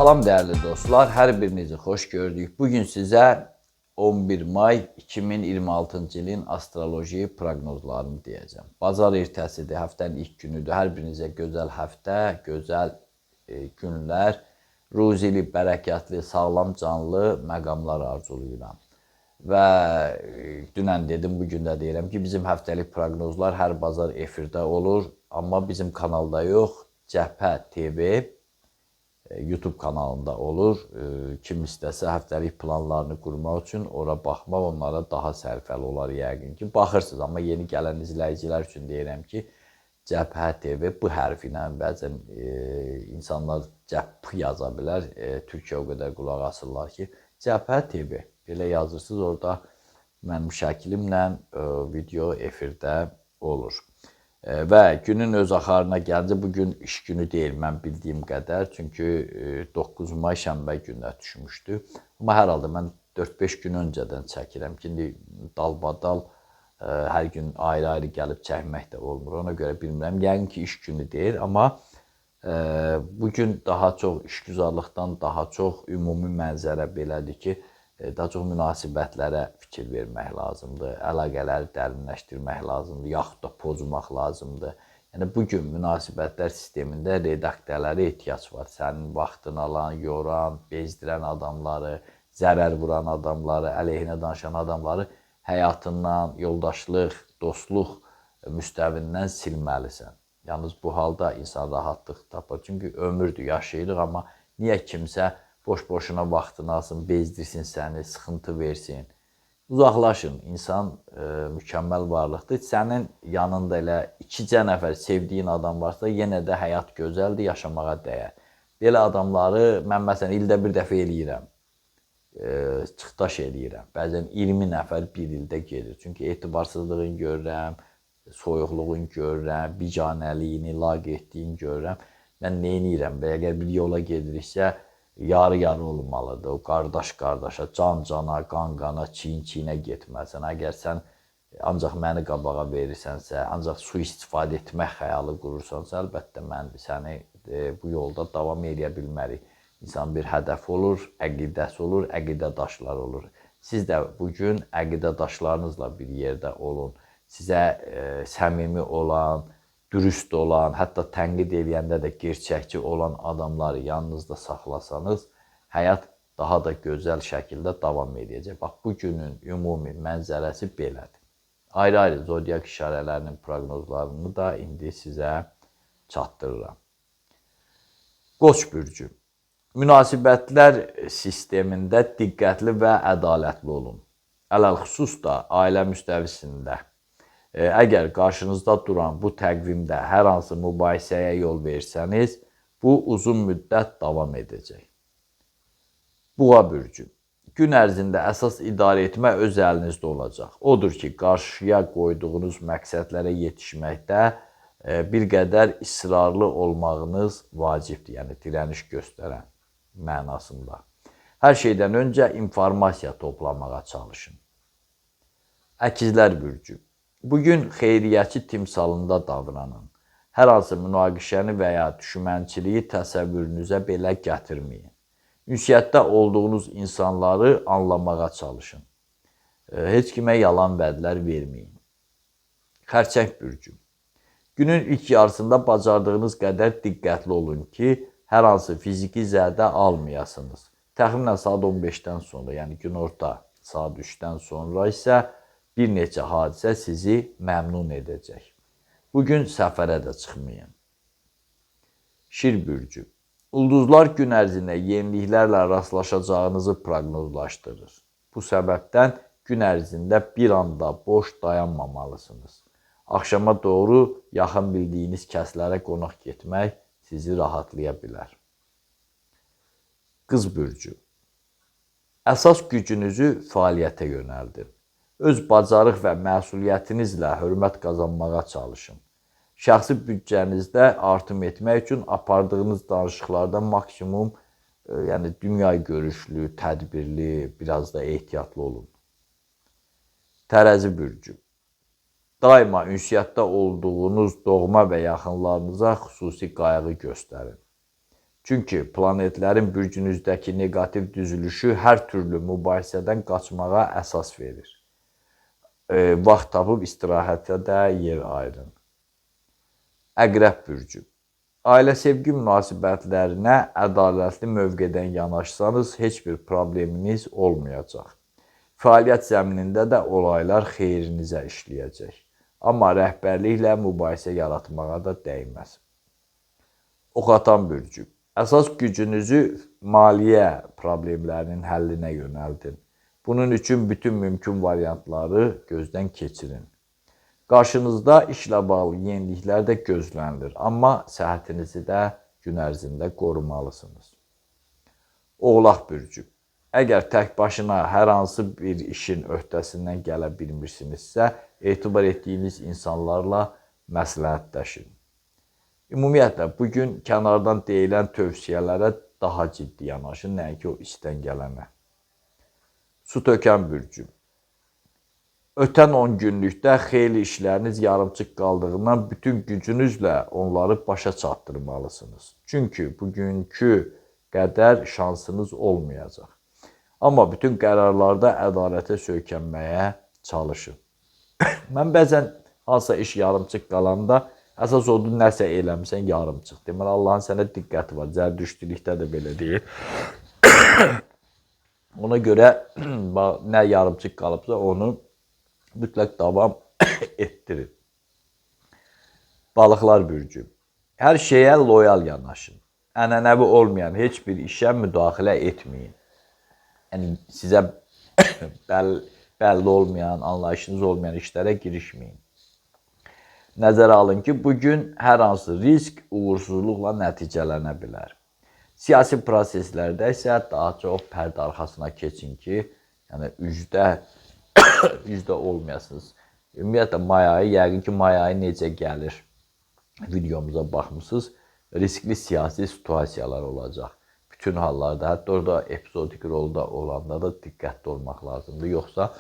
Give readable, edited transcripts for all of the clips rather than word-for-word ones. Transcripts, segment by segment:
Salam dəyərli dostlar, hər birinizi xoş gördük. Bugün sizə 11 may 2026-cı ilin astroloji proqnozlarını deyəcəm. Bazar ertəsidir, həftənin ilk günüdür. Hər birinizə gözəl həftə, gözəl günlər, ruzili, bərəkətli, sağlam, canlı məqamlar arzulayıram. Və dünən dedim, bugün də deyirəm ki, bizim həftəlik proqnozlar hər bazar efirdə olur. Amma bizim kanalda yox, Cəbhə TV YouTube kanalında olur. Kim istəsə həftəlik planlarını qurmaq üçün ora baxmaq onlara daha sərfəli olar yəqin ki. Baxırsınız, amma yeni gələn izləyicilər üçün deyirəm ki, Cəbhə TV bu hərfi ilə bəzən insanlar cəbh yaza bilər. Türkiyə o qədər qulaq asırlar ki, Cəbhə TV belə yazırsınız, orada mənim şəklimlə video efirdə olur. Və günün öz axarına gəlince bugün iş günü deyil mən bildiyim qədər. Çünki 9 may şənbə gününə düşmüşdü. Amma hər halda mən 4-5 gün öncədən çəkirəm. Şimdi dalbadal hər gün ayrı-ayrı gəlib çəkmək də olmur. Ona görə bilmirəm. Yəqin ki iş günü deyil. Amma bugün daha çox işgüzarlıqdan daha çox ümumi mənzərə belədir ki, daha çox münasibətlərə fikir vermək lazımdır, əlaqələri dərinləşdirmək lazımdır, yaxud da pozmaq lazımdır. Yəni, bugün münasibətlər sistemində redaktörlərə ehtiyac var. Sənin vaxtını alan, yoran, bezdirən adamları, zərər vuran adamları, əleyhinə danışan adamları həyatından, yoldaşlıq, dostluq müstəvindən silməlisən. Yalnız bu halda insan rahatlıq tapır. Çünki ömürdür, yaşayırıq, amma niyə kimsə boş-boşuna vaxtını alsın, bezdirsin səni, sıxıntı versin. Uzaqlaşın, insan mükəmməl varlıqdır. Sənin yanında elə 2-cə nəfər sevdiyin adam varsa, yenə də həyat gözəldir, yaşamağa dəyər. Belə adamları mən məsələn ildə bir dəfə eləyirəm, çıxdaş eləyirəm. Bəzən 20 nəfər bir ildə gedir. Çünki etibarsızlığını görürəm, soyuqluğunu görürəm, bicanəliyini, laqeydliyini görürəm. Mən nə eləyirəm və əgər bir yola gediriksə, yarı-yarı olmalıdır. O qardaş-qardaşa, can-cana, qan-qana, çiyin-çiyinə getməlisən. Əgər sən ancaq məni qabağa verirsənsə, ancaq sui-istifadə etmək xəyalı qurursansa, əlbəttə mən səni bu yolda davam edə bilmərik. İnsan bir hədəf olur, əqidəsi olur, əqidədaşlar olur. Siz də bugün əqidədaşlarınızla bir yerdə olun. Sizə səmimi olan, dürüst olan, hətta tənqid eləyəndə də gerçəkçi olan adamları yanınızda saxlasanız, həyat daha da gözəl şəkildə davam edəcək. Bax, bugünün ümumi mənzərəsi belədir. Ayrı-ayrı zodiak işarələrinin proqnozlarını da indi sizə çatdırıram. Qoç bürcü. Münasibətlər sistemində diqqətli və ədalətli olun. Ələlxüsus da ailə müstəvisində. Əgər qarşınızda duran bu təqvimdə hər hansı mübahisəyə yol versəniz, bu uzun müddət davam edəcək. Buğa bürcü. Gün ərzində əsas idarə etmə öz əlinizdə olacaq. Odur ki, qarşıya qoyduğunuz məqsədlərə yetişməkdə bir qədər israrlı olmağınız vacibdir, yəni dirəniş göstərən mənasında. Hər şeydən öncə informasiya toplamağa çalışın. Əkizlər bürcü. Bugün xeyriyyəçi timsalında davranın. Hər hansı münaqişəni və ya düşmənçiliyi təsəvvürünüzə belə gətirməyin. Ünsiyyətdə olduğunuz insanları anlamağa çalışın. Heç kimə yalan vədlər verməyin. Xərçəng bürcü. Günün ilk yarısında bacardığınız qədər diqqətli olun ki, hər hansı fiziki zərdə almayasınız. Təxminən saat 15-dən sonra, yəni günorta saat 3-dən sonra isə bir neçə hadisə sizi məmnun edəcək. Bugün səfərə də çıxmayın. Şir bürcü. Ulduzlar gün ərzində yeniliklərlə rastlaşacağınızı proqnozlaşdırır. Bu səbəbdən gün ərzində bir anda boş dayanmamalısınız. Axşama doğru yaxın bildiyiniz kəslərə qonaq getmək sizi rahatlaya bilər. Qız bürcü. Əsas gücünüzü fəaliyyətə yönəldin. Öz bacarıq və məsuliyyətinizlə hörmət qazanmağa çalışın. Şəxsi büdcənizdə artım etmək üçün apardığınız danışıqlarda maksimum dünya görüşlü, tədbirli, biraz da ehtiyatlı olun. Tərəzi bürcü. Daima ünsiyyətdə olduğunuz doğma və yaxınlarınıza xüsusi qayğı göstərin. Çünki planetlərin bürcünüzdəki negativ düzülüşü hər türlü mübahisədən qaçmağa əsas verir. Vaxt tapıb istirahətə də yer ayırın. Əqrəb bürcü. Ailə sevgi münasibətlərinə ədalətli mövqedən yanaşsanız, heç bir probleminiz olmayacaq. Fəaliyyət zəminində də olaylar xeyrinizə işləyəcək. Amma rəhbərliklə mübahisə yaratmağa da dəyməz. Oxatan bürcü. Əsas gücünüzü maliyyə problemlərinin həllinə yönəldin. Bunun üçün bütün mümkün variantları gözdən keçirin. Qarşınızda işlə bağlı yeniliklər də gözlənilir, amma səhhətinizi də gün ərzində qorumalısınız. Oğlaq bürcü. Əgər tək başına hər hansı bir işin öhdəsindən gələ bilmirsinizsə, etibar etdiyiniz insanlarla məsləhətləşin. Ümumiyyətlə, bugün kənardan deyilən tövsiyələrə daha ciddi yanaşın, nəinki o istən gələnə. Su tökən bürcü. Ötən 10 günlükdə xeyli işləriniz yarımçıq qaldığından bütün gücünüzlə onları başa çatdırmalısınız. Çünki bugünkü qədər şansınız olmayacaq. Amma bütün qərarlarda ədalətə söykənməyə çalışın. Mən bəzən hansısa iş yarımçıq qalanda, əsas odur nəsə eləmişsən yarımçıq. Deməli, Allahın sənə diqqəti var. Zərdüştülükdə də belə deyir. Ona görə nə yarımçıq qalıbsa, onu mütləq davam etdirin. Balıqlar bürcü. Hər şeyə loyal yanaşın. Ənənəvi olmayan heç bir işə müdaxilə etməyin. Yəni, sizə bəlli olmayan, anlayışınız olmayan işlərə girişməyin. Nəzərə alın ki, bugün hər hansı risk uğursuzluqla nəticələnə bilər. Siyasi proseslərdə isə daha çox pərdə arxasına keçin ki, yəni üzdə olmayasınız. Ümumiyyətlə, may ayı, yəqin ki, may ayı necə gəlir videomuza baxmışsınız, riskli siyasi situasiyalar olacaq. Bütün hallarda, hətta orada epizodik rolda olanda da diqqətli olmaq lazımdır. Yoxsa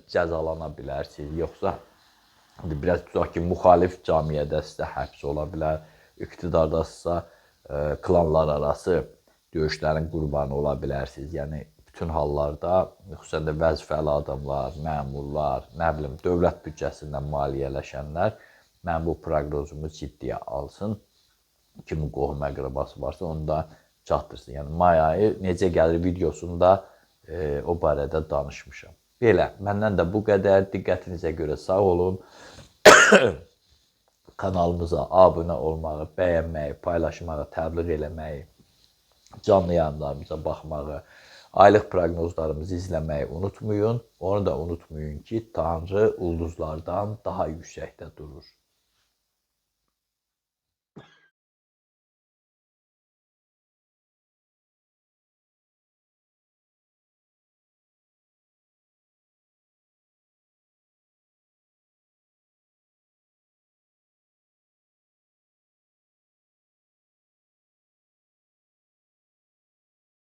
cəzalana bilərsiniz. Yoxsa biraz tutaq ki, müxalif camiyyədə sizə həbs ola bilər. İqtidardasızsa klanlar arası döyüşlərin qurbanı ola bilərsiniz. Yəni, bütün hallarda, xüsusən də vəzifəli adamlar, məmurlar, nə bilim, dövlət büdcəsindən maliyyələşənlər mən bu proqnozumu ciddiyə alsın. Kimin qohum əqrəbası varsa, onu da çatdırsın. Yəni, may ayı necə gəlir videosunda o barədə danışmışam. Belə, məndən də bu qədər. Diqqətinizə görə sağ olun. Kanalımıza abunə olmağı, bəyənməyi, paylaşmağı, təbliğ eləməyi, canlı yayımlarımıza baxmağı, aylıq proqnozlarımızı izləməyi unutmayın. Onu da unutmayın ki, Tanrı ulduzlardan daha yüksəkdə durur.